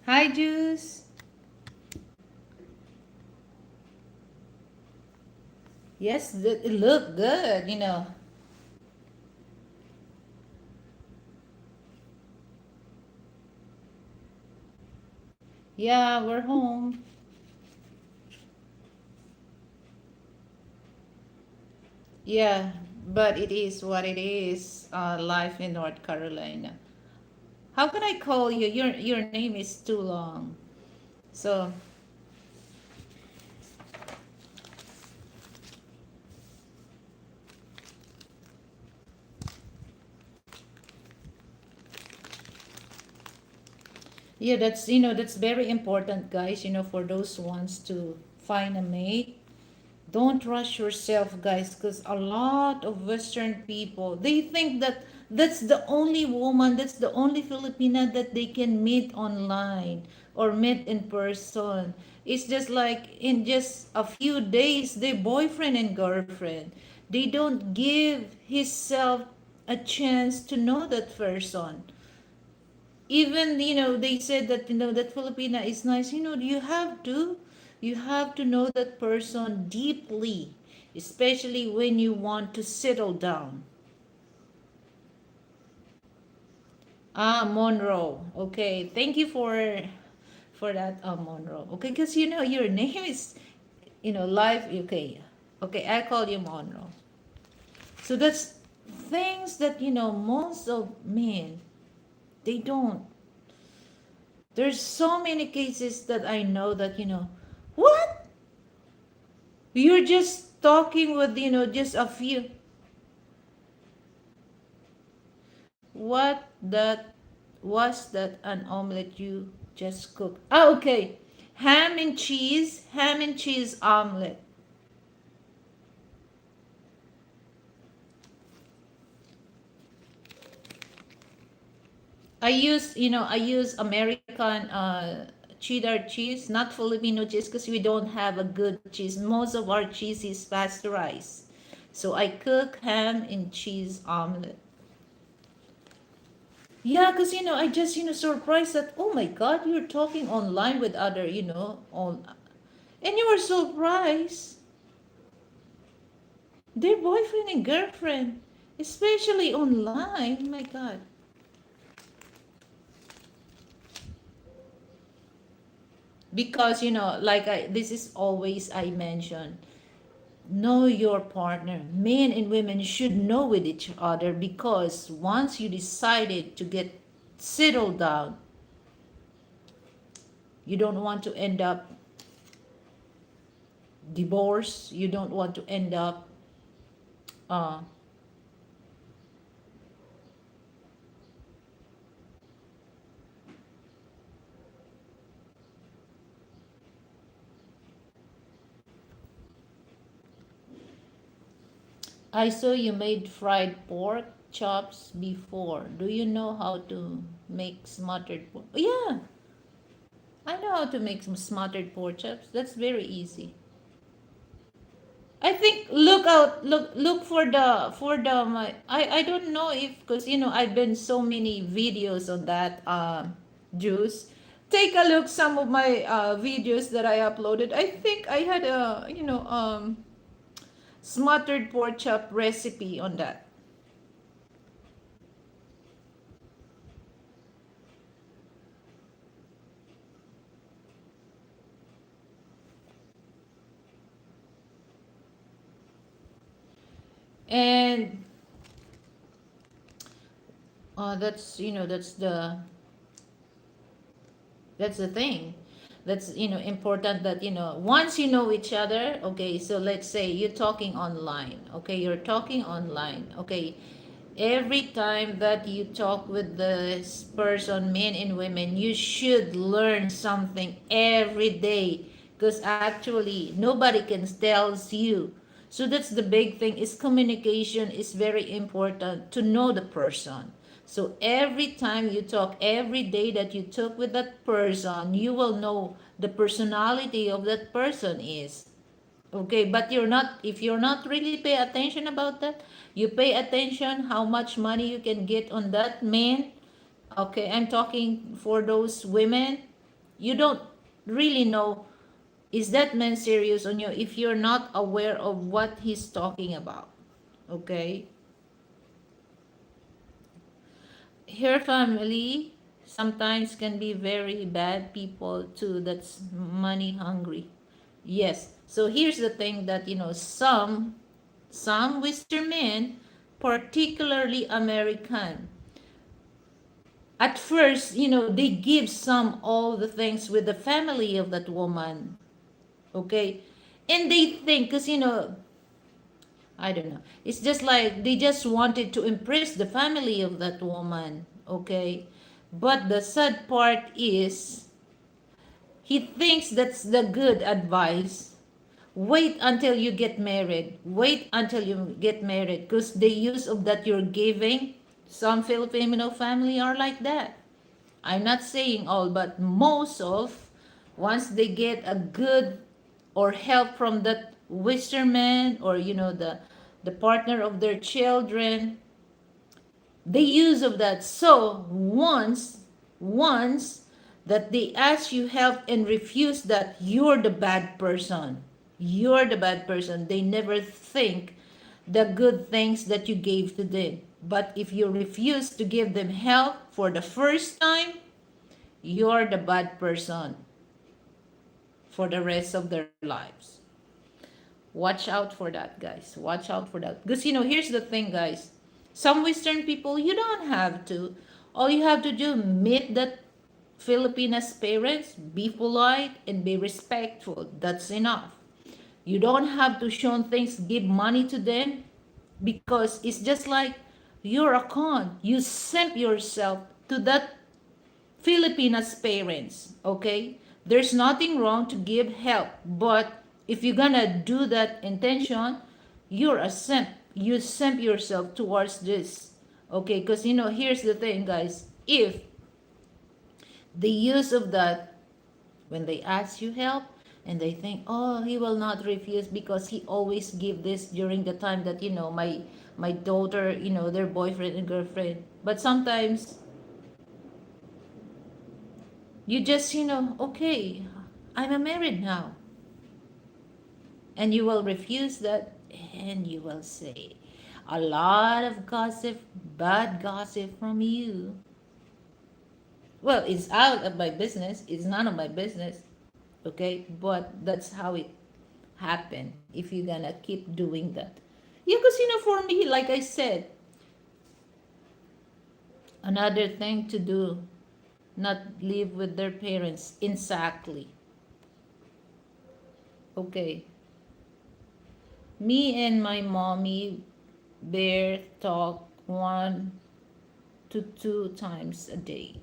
Hi, Juice. Yes, it look good. Yeah, we're home. Yeah, but it is what it is. Life in North Carolina. How can I call you? Your name is too long. So yeah, that's very important, guys. For those ones to find a mate. Don't rush yourself, guys, because a lot of Western people, they think that that's the only woman, that's the only Filipina that they can meet online or meet in person. It's just like in just a few days, they boyfriend and girlfriend. They don't give his self a chance to know that person. Even they said that that Filipina is nice. You have to know that person deeply, especially when you want to settle down. Monroe. Okay, thank you for that, Monroe. Okay, because your name is live. Okay, okay, I call you Monroe. So that's Things that, most of men, they don't. There's so many cases that I know that, what? You're just talking with, just a few. What that was that an omelet you just cooked? Oh, okay. Ham and cheese omelet. I use American cheddar cheese, not Filipino cheese, because we don't have a good cheese. Most of our cheese is pasteurized. So I cook ham and cheese omelet. Yeah, because I just surprised that, oh my God, you're talking online with other on, and you were surprised. They're boyfriend and girlfriend, especially online. My God. Because like this is always I mention, know your partner. Men and women should know with each other, because once you decided to get settled down, you don't want to end up divorced. You don't want to end up uh, I saw you made fried pork chops before. Do you know how to make smothered pork? Yeah, I know how to make some smothered pork chops. That's very easy. I think look for the my I don't know if, because I've been so many videos on that juice. Take a look some of my videos that I uploaded. I think I had a smothered pork chop recipe on that. And that's that's the thing. That's important that once you know each other. Okay, so let's say you're talking online. Okay, you're talking online. Okay, every time that you talk with this person, men and women, you should learn something every day, because actually nobody can tells you. So that's the big thing, is communication is very important to know the person. So every time you talk, every day that you talk with that person, you will know the personality of that person is. Okay, but if you're not really pay attention about that, you pay attention how much money you can get on that man. Okay, I'm talking for those women. You don't really know, is that man serious on you, if you're not aware of what he's talking about. Okay, her family sometimes can be very bad people too, that's money hungry. Yes, so here's the thing that some western men, particularly American, at first they give some all the things with the family of that woman. Okay, and they think, because I don't know. It's just like they just wanted to impress the family of that woman. Okay. But the sad part is, he thinks that's the good advice. Wait until you get married. Wait until you get married. Because the use of that you're giving, some Filipino family are like that. I'm not saying all, but most of, once they get a good or help from that Western man, or the partner of their children, the use of that. So once that they ask you help and refuse that, you're the bad person. You're the bad person. They never think the good things that you gave to them. But if you refuse to give them help for the first time, you're the bad person for the rest of their lives. Watch out for that, guys. Watch out for that. Because here's the thing, guys. Some Western people, you don't have to. All you have to do, meet that Filipinas parents, be polite and be respectful. That's enough. You don't have to show things, give money to them, because it's just like you're a con. You simp yourself to that Filipinas parents, okay? There's nothing wrong to give help, but if you're gonna do that intention, you're a simp. You simp yourself towards this, okay? Because here's the thing, guys. If the use of that, when they ask you help and they think, oh, he will not refuse because he always give this during the time that my daughter, their boyfriend and girlfriend. But sometimes you just, okay, I'm a married now. And you will refuse that, and you will say a lot of gossip, bad gossip from you. Well, it's out of my business. It's none of my business. Okay? But that's how it happened if you're gonna keep doing that. Yeah, because for me, like I said, another thing to do, not live with their parents exactly. Okay. Me and my mommy bear talk 1 to 2 times a day.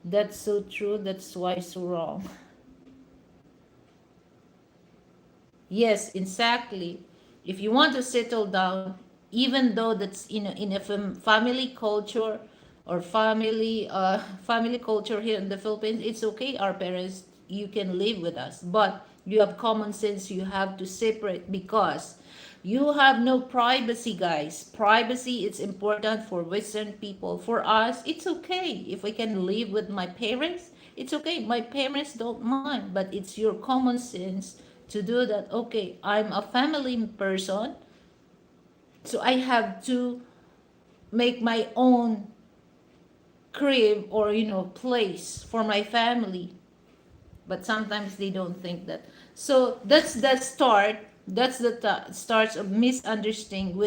That's so true. That's why it's wrong. Yes, exactly. If you want to settle down, even though that's in a family culture or family culture here in the Philippines, it's okay. Our parents, you can live with us, but you have common sense. You have to separate because you have no privacy, guys. Privacy is important for Western people. For us, it's okay if I can live with my parents. It's okay. My parents don't mind, but it's your common sense to do that. Okay, I'm a family person, so I have to make my own crib or place for my family. But sometimes they don't think that. So that's the start. That's the starts of misunderstanding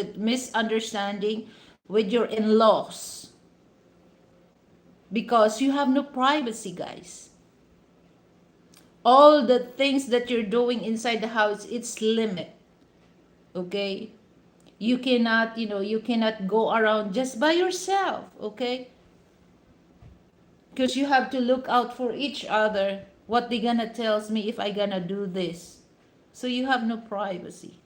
with your in-laws, because you have no privacy, guys. All the things that you're doing inside the house, it's limit. Okay, you cannot go around just by yourself. Okay, because you have to look out for each other, what they gonna tells me if I gonna do this. So you have no privacy.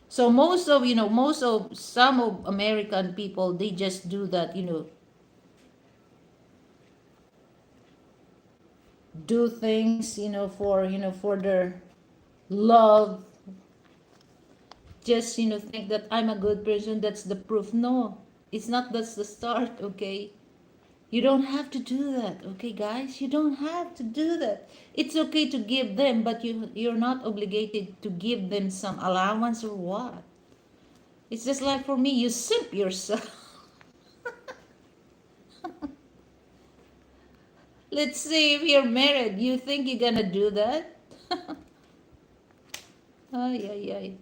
So most of some of American people, they just do that, do things, for their love. Just, think that I'm a good person, that's the proof. No, it's not. That's the start. Okay, you don't have to do that. Okay, guys, you don't have to do that. It's okay to give them, but you're not obligated to give them some allowance or what. It's just like for me, you simp yourself. Let's say if you're married, you think you're gonna do that? Ay, ay, ay.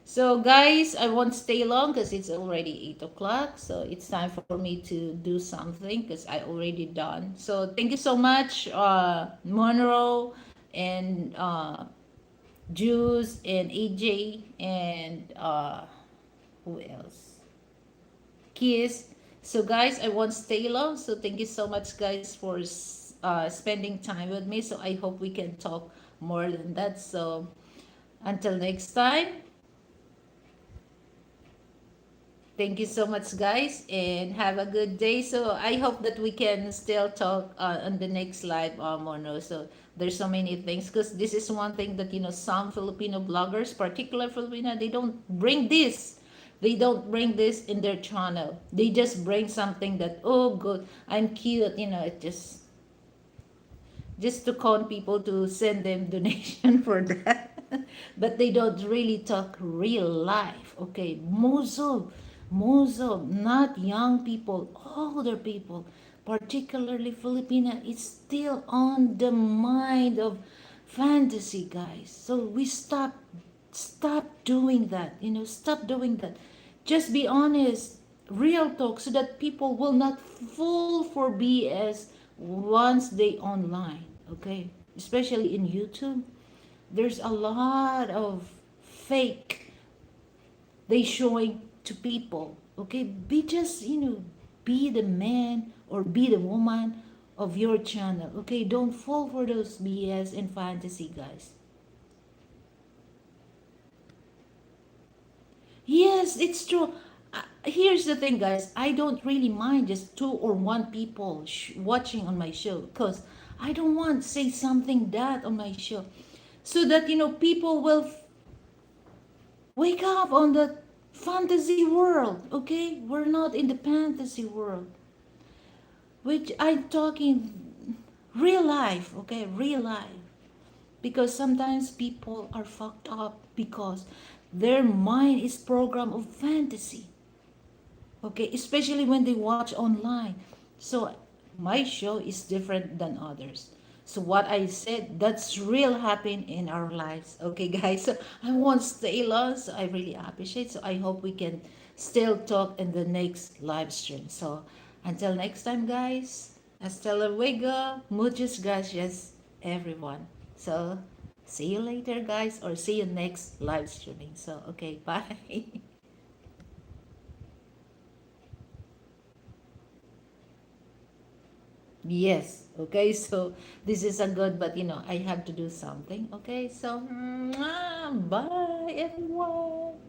So guys, I won't stay long because it's already 8 o'clock. So it's time for me to do something because I already done. So thank you so much, Monroe and Juice and AJ and who else? Kiss. So guys, I won't stay long. So thank you so much, guys, for spending time with me. So I hope we can talk more than that. So until next time, thank you so much, guys, and have a good day. So I hope that we can still talk on the next live, Mono. So there's so many things because this is one thing that some Filipino bloggers, particular Filipino, they don't bring this. They don't bring this in their channel. They just bring something that, oh good, I'm cute. It just to con people to send them donation for that. But they don't really talk real life. Okay, most of not young people, older people, particularly Filipina, it's still on the mind of fantasy, guys. So we stop Stop doing that. Stop doing that. Just be honest, real talk, so that people will not fall for BS once they online. Okay, especially in YouTube, there's a lot of fake they showing to people. Okay, be just be the man or be the woman of your channel. Okay, don't fall for those BS and fantasy, guys. Yes, it's true. Here's the thing, guys. I don't really mind just two or one people watching on my show, because I don't want to say something that on my show, so that people will wake up on the fantasy world. Okay, we're not in the fantasy world, which I'm talking real life. Okay, real life. Because sometimes people are fucked up because their mind is programmed of fantasy. Okay, especially when they watch online. So my show is different than others. So what I said, that's real happen in our lives. Okay, guys. So I won't stay long. So I really appreciate. So I hope we can still talk in the next live stream. So until next time, guys. Hasta luego. Muchas gracias, everyone. So see you later, guys, or see you next live streaming. So okay, bye. Yes. Okay. So this is a good, but I have to do something. Okay. So, bye, everyone.